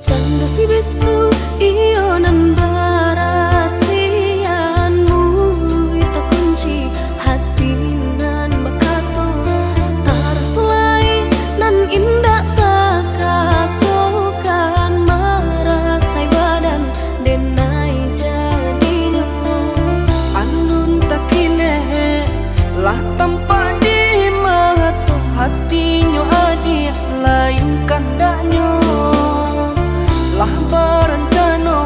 Canda si bisu iyo nan barasianmu ita kunci hati nan bakato tarasulai nan indah takatokan marasai badan denai jadinya andun takine lah tanpa di mata hatinya adi lain kandaknya lah berencana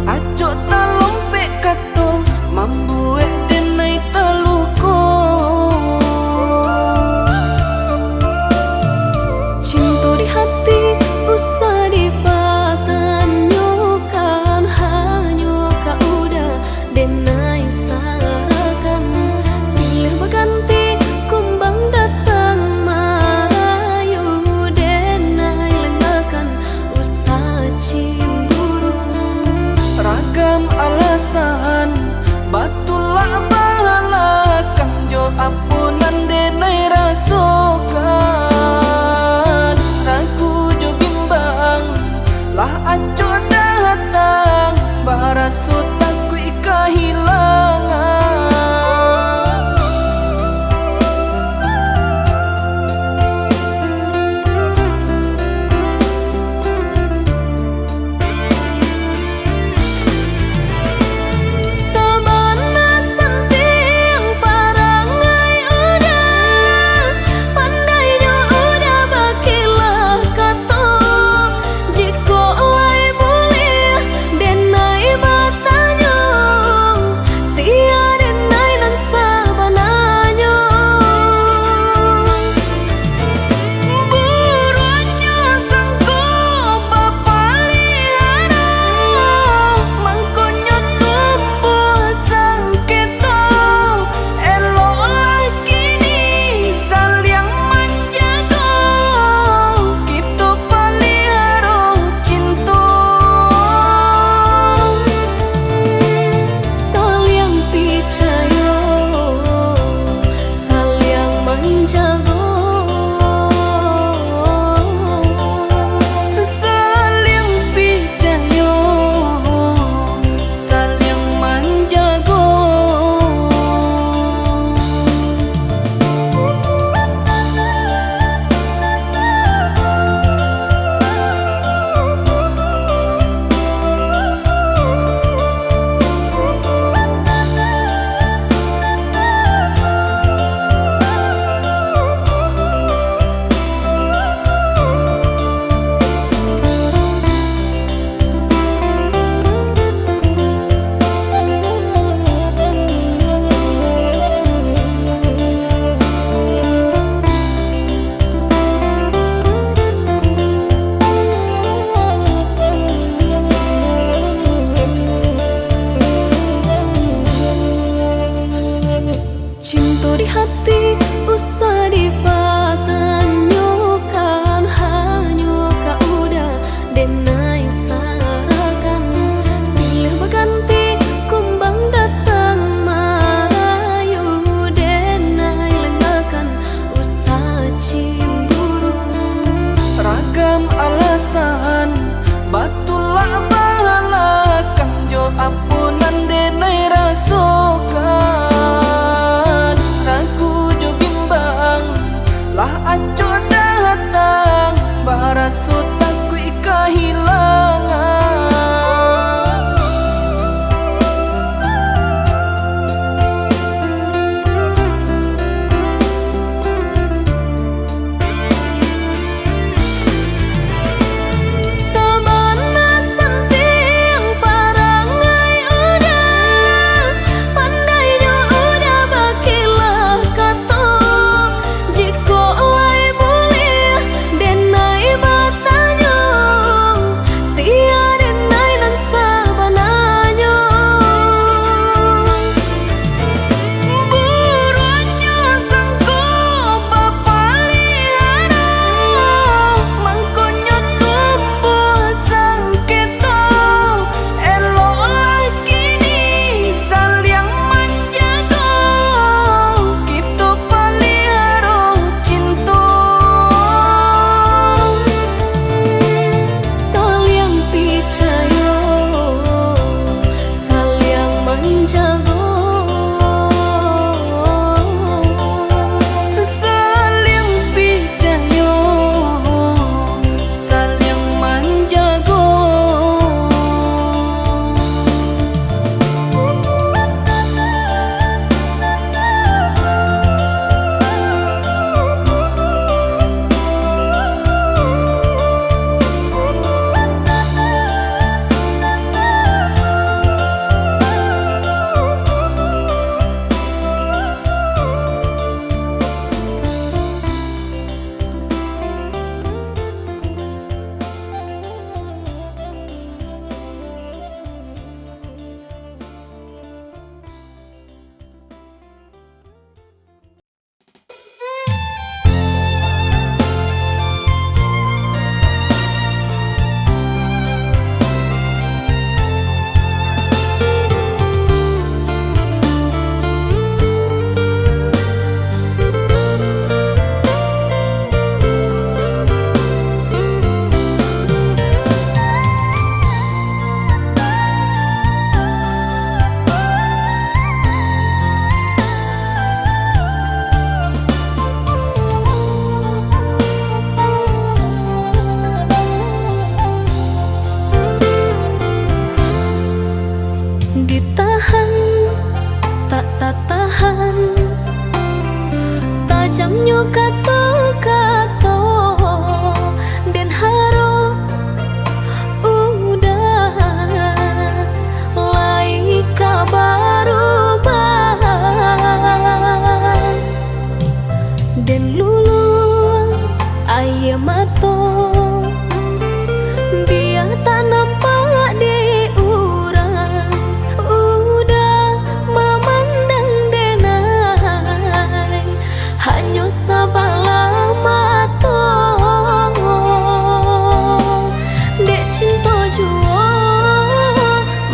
aco talompe kato mambuek denai teluko cinta di hati usah dipatanyokan hanya kaudah denai sarakan silir berganti kumbang datang marayu denai lengakan usah cemburu ragam alasan batulah balakang jo ampunan denai rasokan ragu jo bimbang lah aco datang baraso takui kehilangan sabana senting parangai udah pandainya udah bakilah kato jiko lai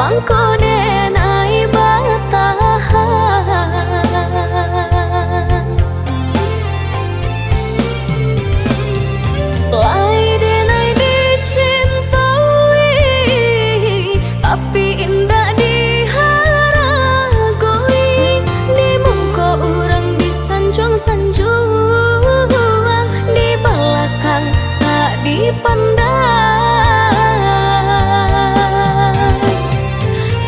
mangko denai batahan. Lai denai dicintai, tapi indah diharagoi. Di muka orang disanjung-sanjung, di belakang tak dipandang.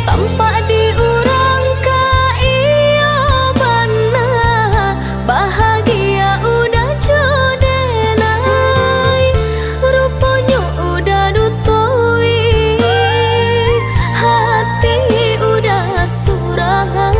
Tampak diurang ka iya bana, bahagia udah jodenai, rupanya udah dutoi, hati udah surangan.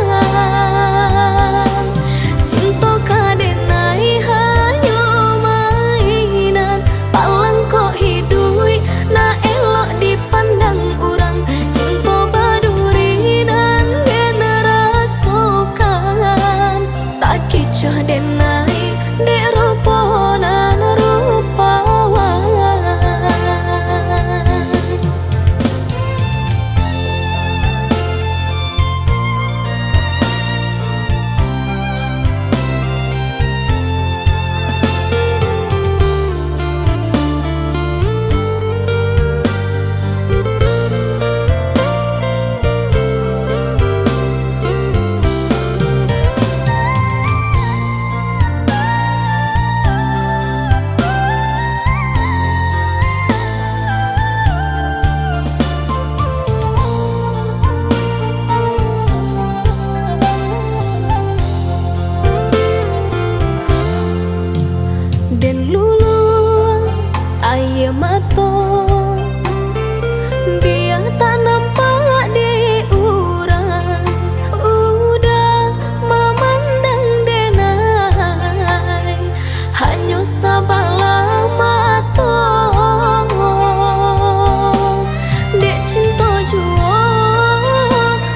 Cinta kadenai hanya mainan, palang kok hidui na elok dipandang urang. Cinta badurinan generasokan, tak kicah denai dek rupanan rupawan. Den lulu aye mato, biar tak nampak di urang. Udah memandang denai, hanya sabala mato. Dek cinta jua,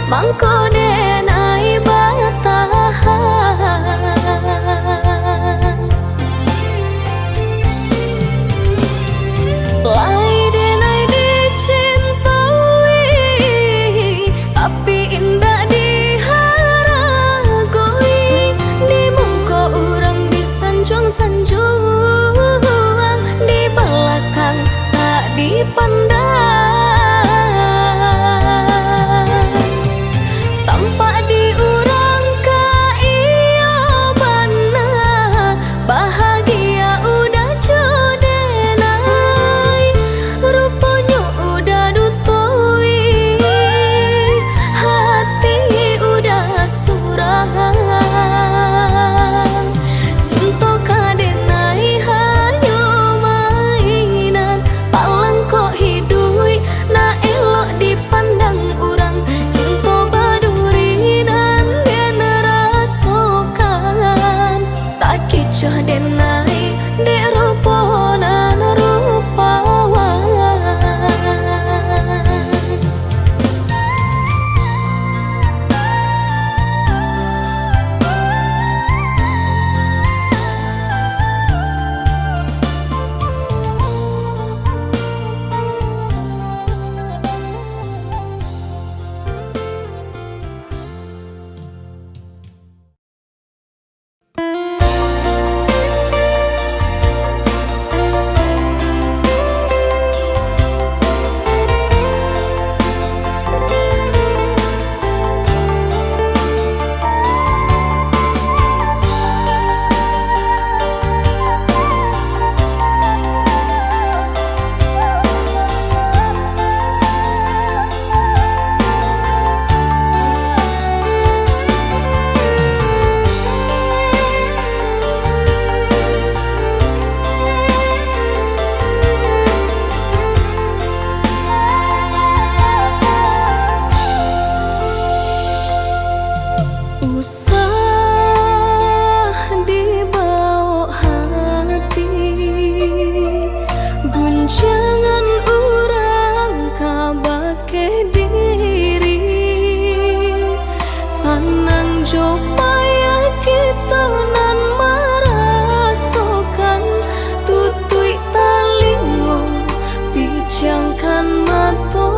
mangko denai batahan. Lai denai dicintai, tapi indah diharagoi. Di muka orang disanjung-sanjung, di belakang tak dipandang. Tampak diurang ka iya bana, bahagia udah jodenai, rupanya udah dutoi, hati udah surangan. Cinta kadenai hanya mainan, palang kok hidui na elok dipandang urang. Cinta badurinan generasokan, tak kicah denai dek rupanan rupawan. Jangan mato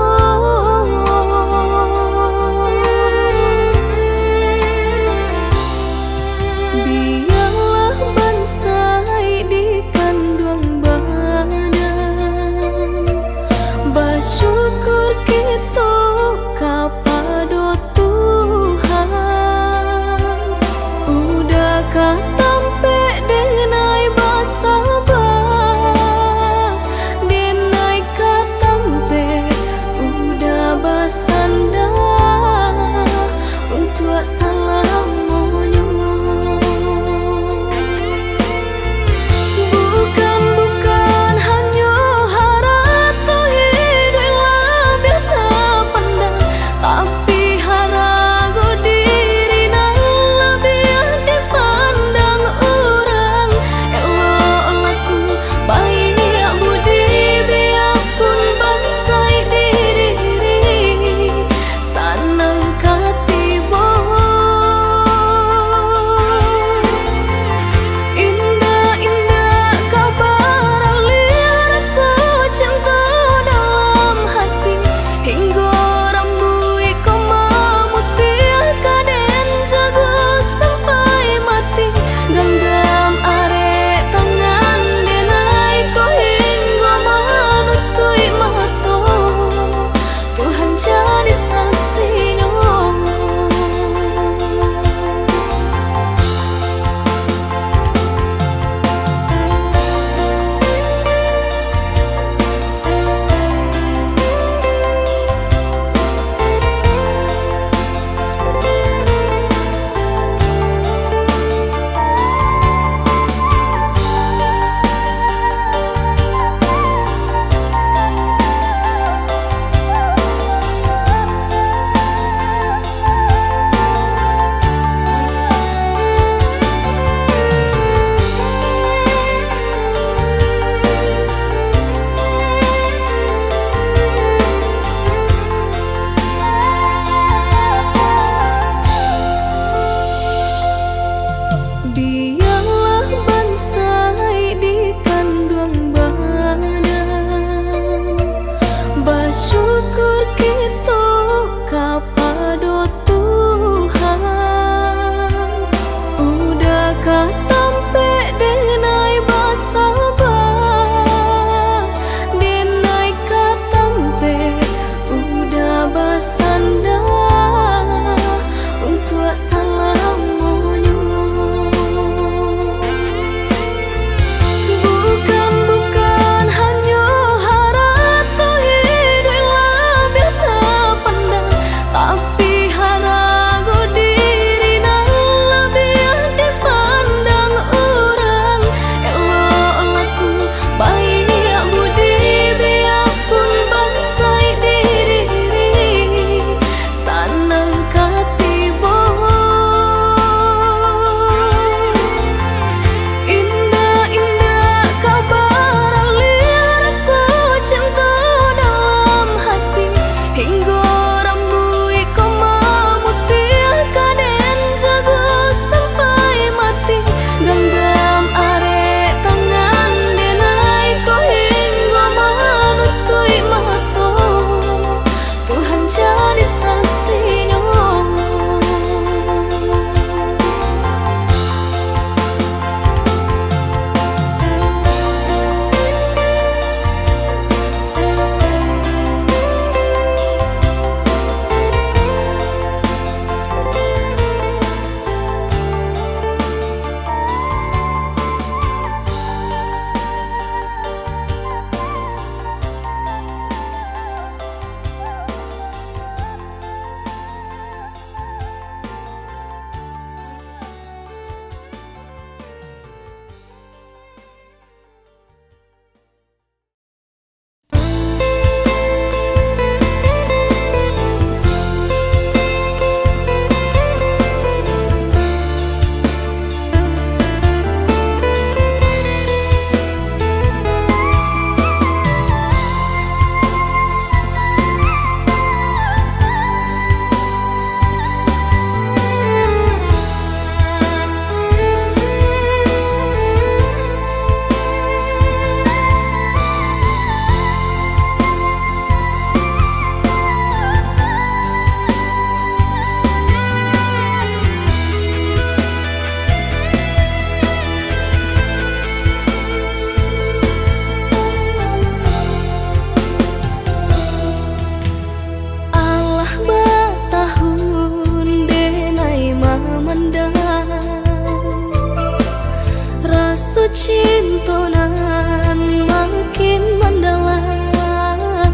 cinta nan makin mendalam.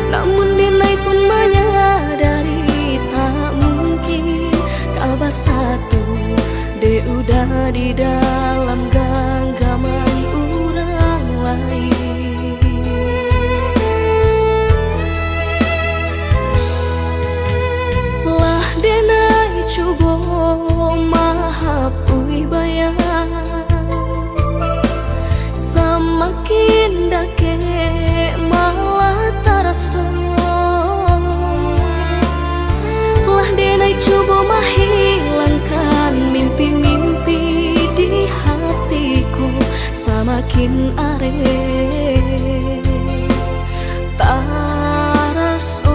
Namun Denai pun menyadari tak mungkin kabar satu de udah di dalam genggaman orang lain. Lah Denai coba mahapui bayang, semakin dake malah terasa. Lah Denai coba menghilangkan mimpi-mimpi di hatiku, semakin areh terasa.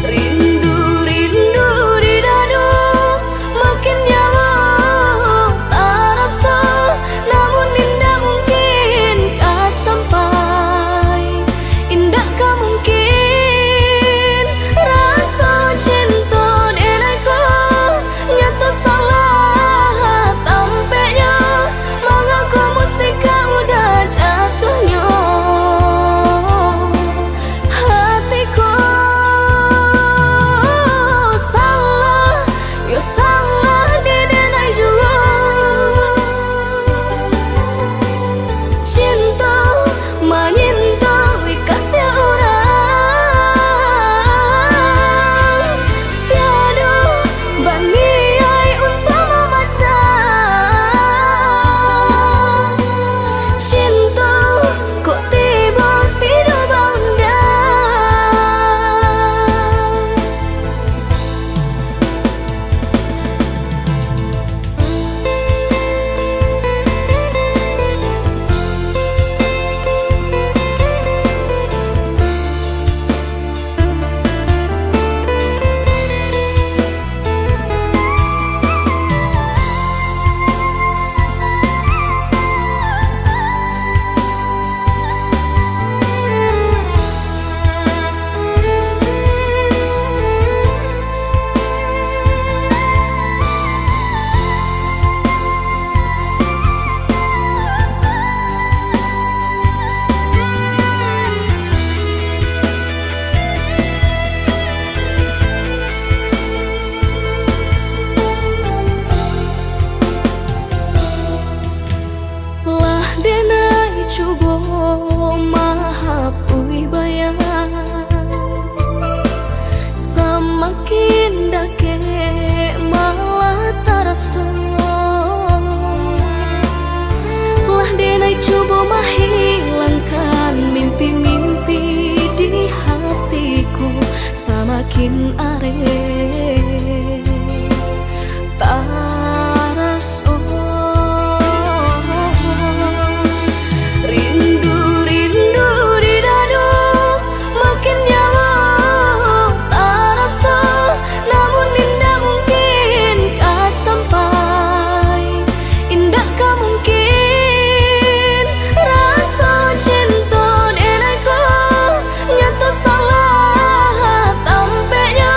Rindu-rindu di dadu makin nyala terasa, namun indah mungkin kah sampai, indah kah mungkin rasa cinta Denai ko nyata salah tampaknya, mengaku mesti kau udah jatuhnya hatiku. Salah, yo salah di Denai juga. Cinta menyinta kasih orang, tiada baniai untuk membaca. Cinta kok tiba-tiba bunda. Lah Denai coba mahapui bayang, semakin dake malah terasa. Lah Denai coba menghilangkan mimpi-mimpi di hatiku, semakin areh terasa. Rindu-rindu di dadu makin nyala terasa, namun indah mungkin kah sampai, indah kah mungkin rasa cinta Denai ko nyata salah tampaknya,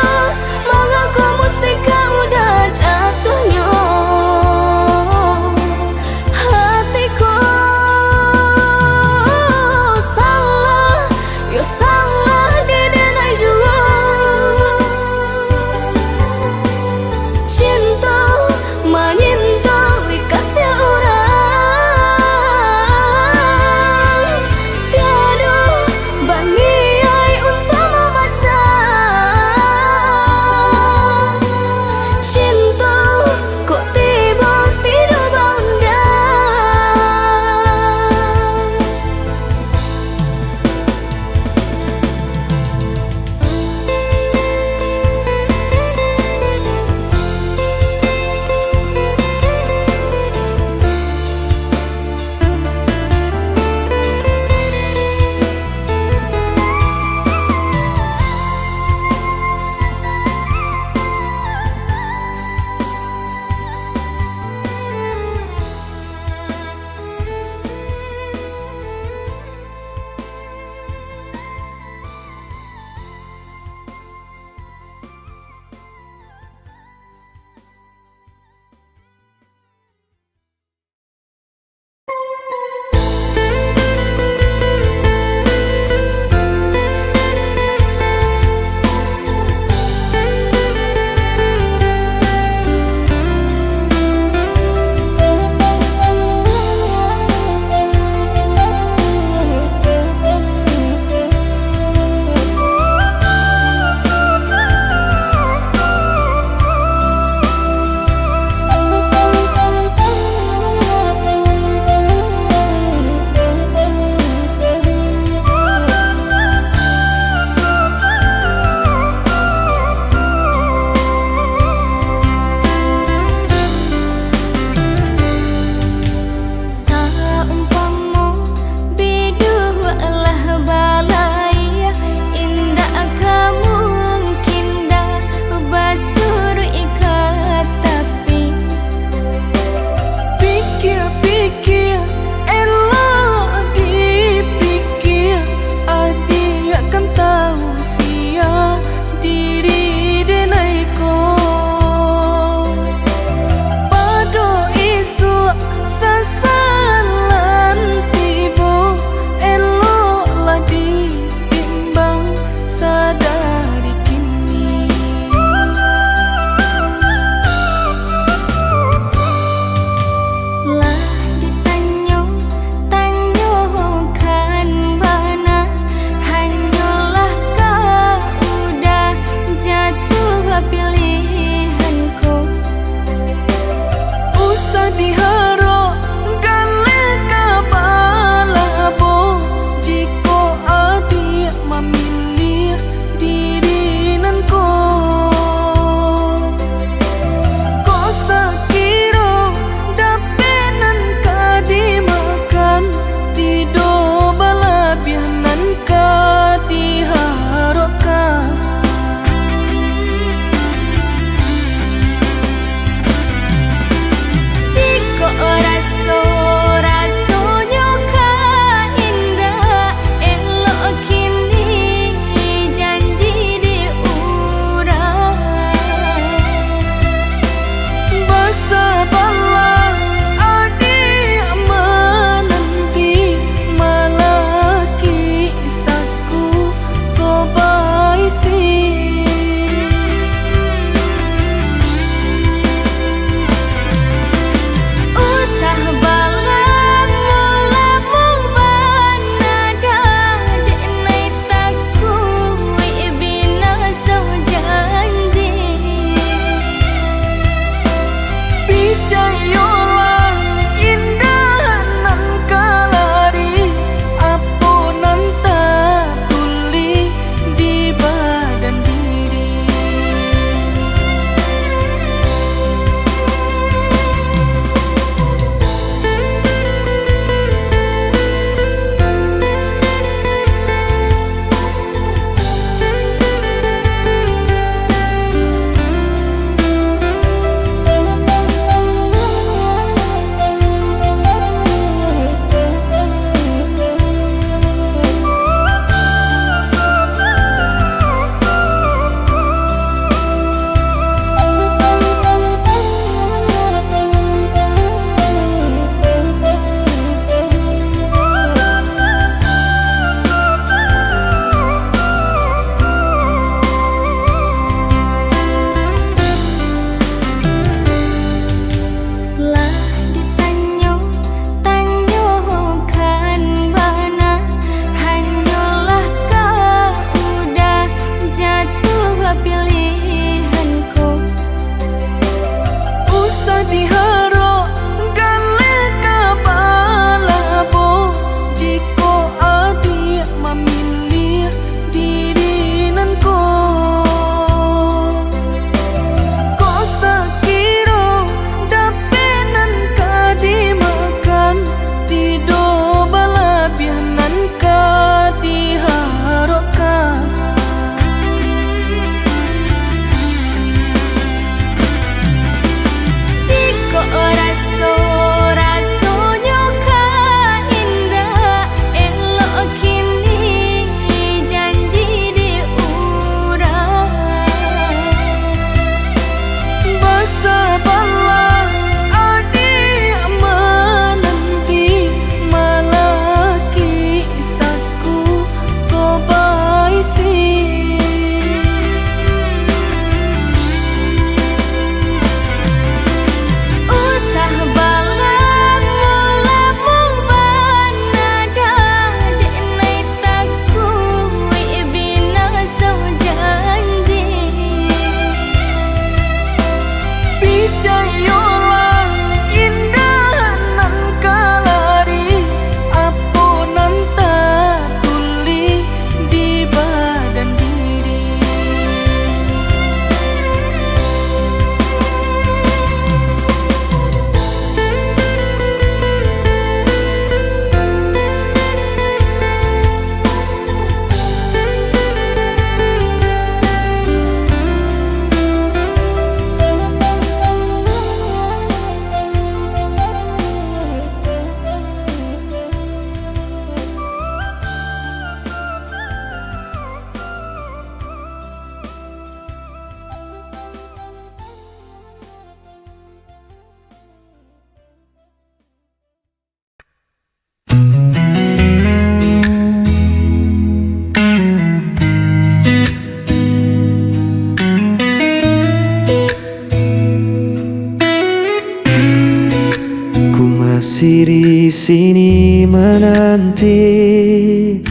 hati.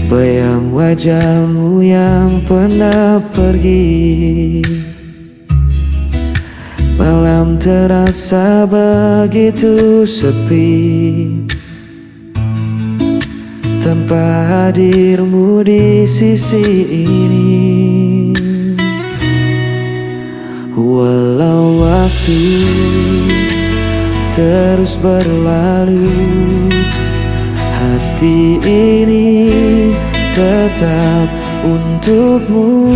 Bayang wajahmu yang pernah pergi. Malam terasa begitu sepi tanpa hadirmu di sisi ini. Walau waktu terus berlalu, hati ini tetap untukmu.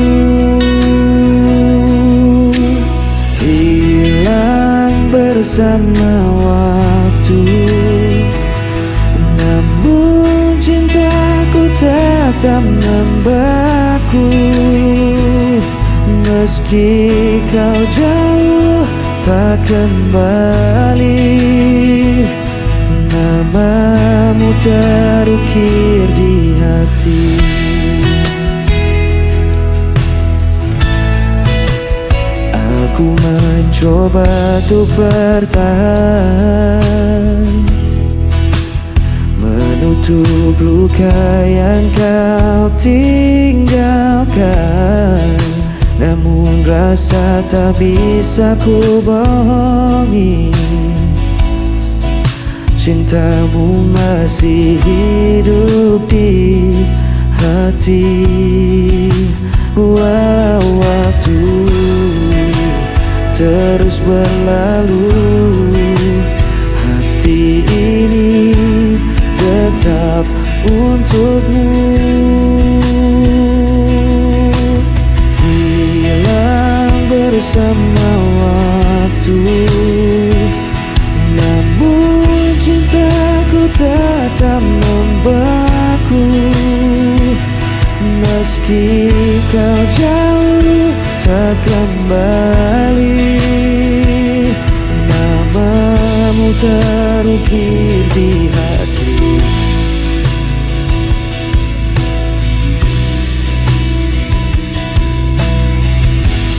Hilang bersama waktu, namun cintaku tetap membeku. Meski kau jauh tak kembali, namamu terukir di hati. Aku mencoba untuk bertahan, menutup luka yang kau tinggalkan. Namun rasa tak bisa ku bohongi, cintamu masih hidup di hati. Walau waktu terus berlalu, hati ini tetap untukmu. Bersama waktu, namun cintaku tetap membeku. Meski kau jauh tak kembali, namamu terukir di hati.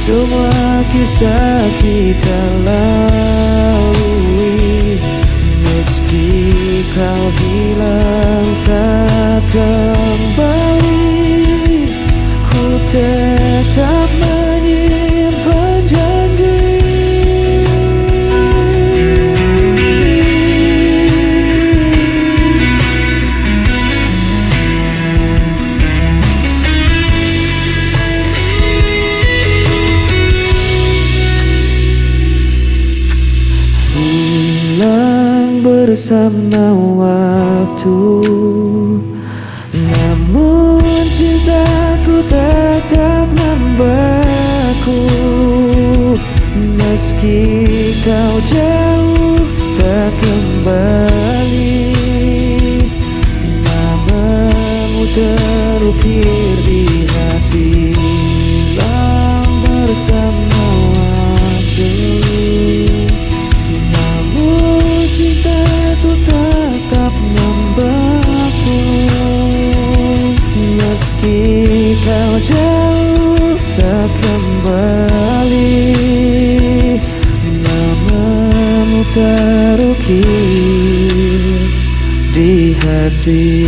Semua kisah kita lalui, meski kau hilang tak kembali, ku tetap menyimpan janji. Bersama waktu, namun cintaku tetap membeku. Meski kau jauh tak kembali, namamu terukir di hati. Hilang bersama waktu, cintaku tetap membeku. Meski kau jauh tak kembali, namamu terukir di hati.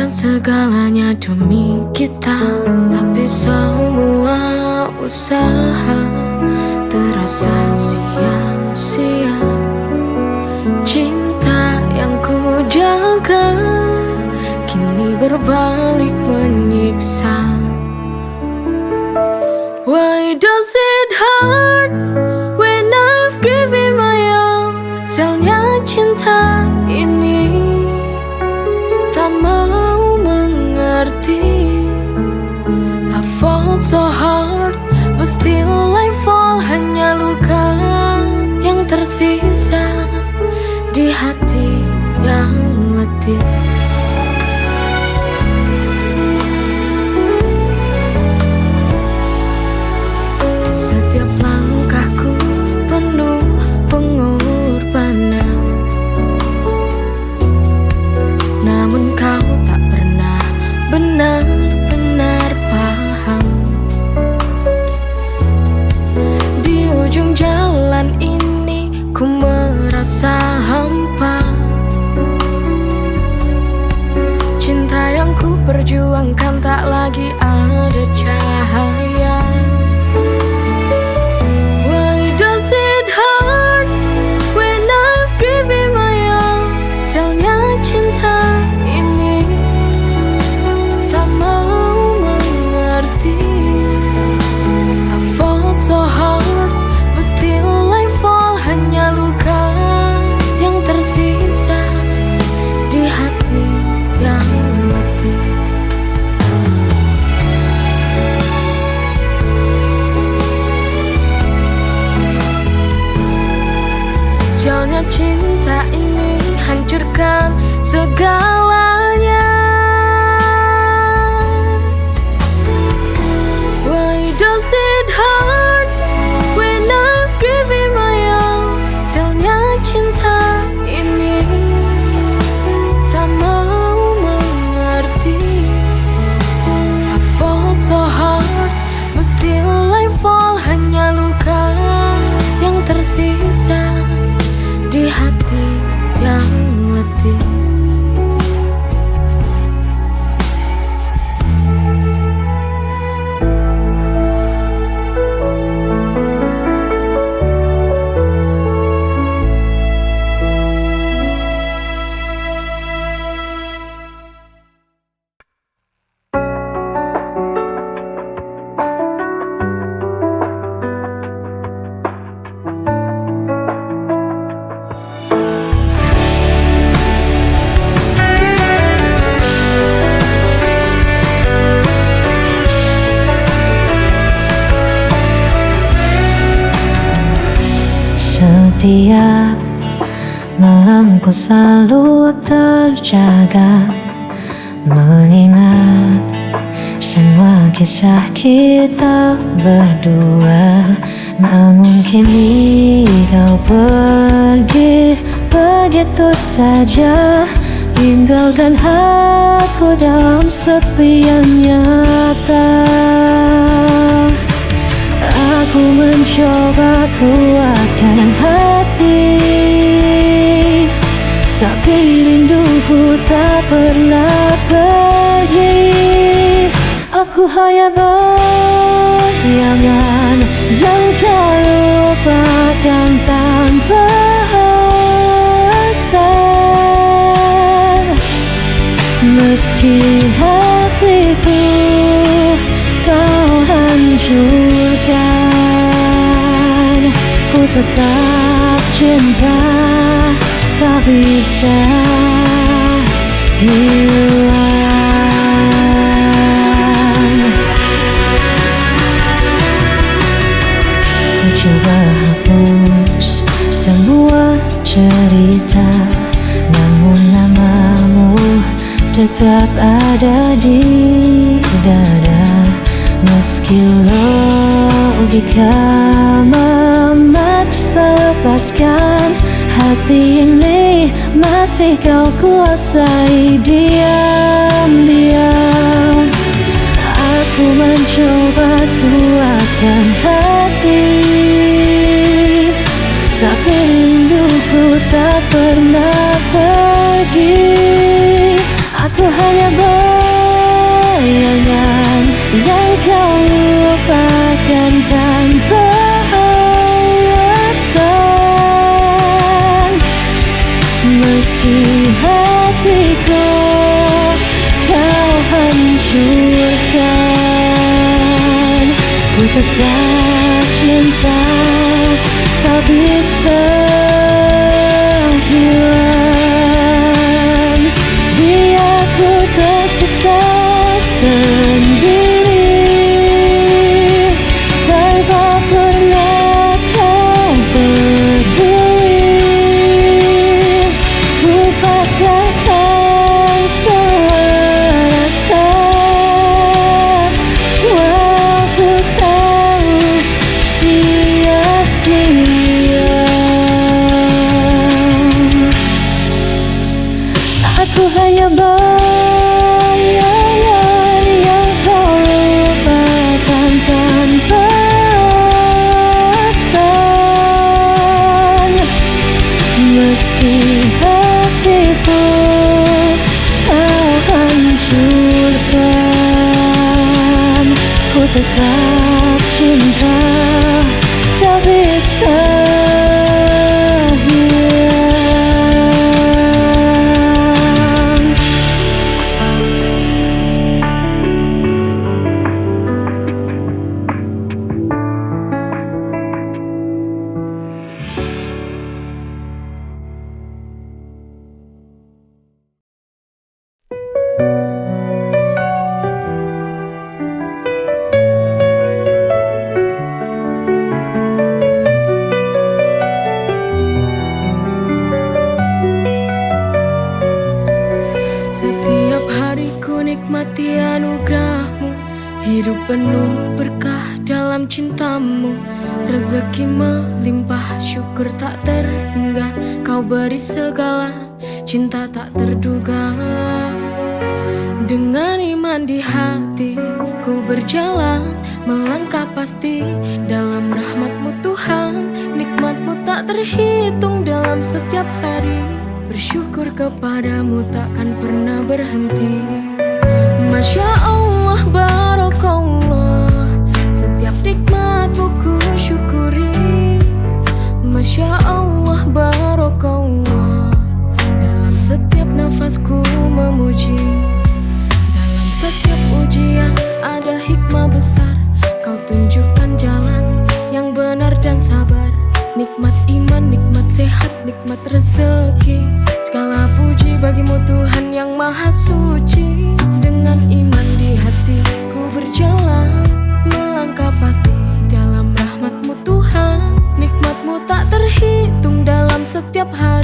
Segalanya demi kita, tapi semua usaha terasa sia-sia. Cinta yang ku jaga kini berbalik menyiksa. Why does it hurt when I've given my all? Sialnya cinta ini tak mau mengerti. fall so hard, but still I fall. Hanya luka yang tersisa di hati yang letih. Setiap langkahku penuh pengorbanan, namun kau tak pernah benar-benar paham. Di ujung jalan ini ku merasa hampa. Cinta yang ku perjuangkan tak lagi ada cahaya. Why does it hurt when I've given my all? Sialnya cinta ini tak mau mengerti. I fall so hard, but still I fall. Hanya luka yang tersisa di hati yang letih. Sialnya cinta ini hancurkan segalanya. Why does it hurt when I've given my all? Sialnya cinta ini tak mau mengerti. I fall so hard, but still I fall. Hanya luka yang tersisa di hati yang letih. Setiap malamku selalu terjaga, mengingat semua kisah kita berdua. Namun kini kau pergi begitu saja, tinggalkan aku dalam sepi yang nyata. Aku mencoba kuatkan hati, tapi rinduku tak pernah pergi. Aku hanya bayangan yang kau lupakan tanpa alasan. Meski hatiku kau hancurkan, ku tetap cinta, tak bisa hilang. Ku coba hapus semua cerita, namun namamu tetap ada di dada. Meski logika memaksa lepaskan, hati ini masih kau kuasai diam-diam. Aku mencoba kuatkan hati, tapi rinduku tak pernah pergi. Aku hanya bayangan yang kau lupakan tanpa alasan. Meski hatiku kau hancurkan, ku tetap cinta, tak bisa hilang. Biar ku tersiksa sendiri, tetap cinta, tak bisa hilang. Setiap hariku nikmati anugerahmu, hidup penuh berkah dalam cintamu. Rezeki melimpah, syukur tak terhingga, kau beri segala, cinta tak terduga. Dengan iman di hati, ku berjalan, melangkah pasti dalam rahmat-Mu Tuhan. Nikmat-Mu tak terhitung dalam setiap hari, bersyukur kepadamu takkan pernah berhenti. Masya Allah, Barakallah, setiap nikmat-Mu ku syukuri. Masya Allah, Barakallah, dalam setiap nafasku memuji. Dalam setiap ujian ada hikmah besar, kau tunjukkan jalan yang benar dan sabar. Nikmat iman, nikmat sehat, nikmat rezeki, segala puji bagimu Tuhan yang maha suci. Dengan iman di hati ku berjalan, melangkah pasti dalam rahmat-Mu Tuhan. Nikmat-Mu tak terhitung dalam setiap hari,